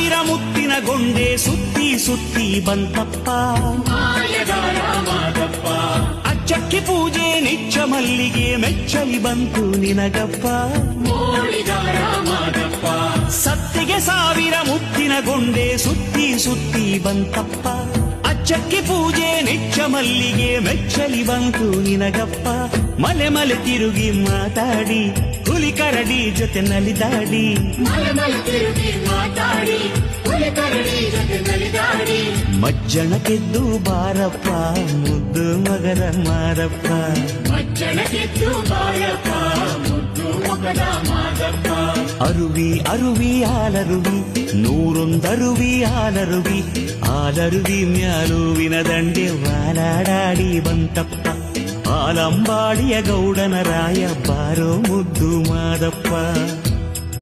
ಸಾವಿರ ಮುತ್ತಿನ ಗೊಂಡೆ ಸುತ್ತಿ ಸುತ್ತಿ ಬಂತಪ್ಪ ಅಚ್ಚಕ್ಕಿ ಪೂಜೆ ನಿಚ್ಚ ಮಲ್ಲಿಗೆ ಮೆಚ್ಚಲಿ ಬಂತು ನಿನಗಪ್ಪ ಸತ್ತಿಗೆ ಸಾವಿರ ಮುತ್ತಿನ ಗೊಂಡೆ ಸುತ್ತಿ ಸುತ್ತಿ ಬಂತಪ್ಪ ಅಚ್ಚಕ್ಕಿ ಪೂಜೆ ನಿಚ್ಚ ಮಲ್ಲಿಗೆ ಮೆಚ್ಚಲಿ ಬಂತು ನಿನಗಪ್ಪ ಮಲೆ ಮಲೆ ತಿರುಗಿ ಮಾತಾಡಿ ಹುಲಿ ಕರಡಿ ಜೊತೆ ನಲಿದಾಡಿ ಮಜ್ಜನ ಕೆದ್ದು ಬಾರಪ್ಪ ಮುದ್ದು ಮಗದ ಮಾರಪ್ಪ ಅರುವಿ ಅರುವಿ ಆಲರುವಿ ನೂರೊಂದರುವಿ ಆಲರುವಿ ಆಲರುವಿ ಮ್ಯಾಲುವಿನ ದಂಡೆ ವಾಲಾಡಾಡಿ ಬಂತಪ್ಪ ಆಲಂಬಾಡಿಯ ಗೌಡನ ರಾಯ ಬಾರೋ ಮುದ್ದು ಮಾದಪ್ಪ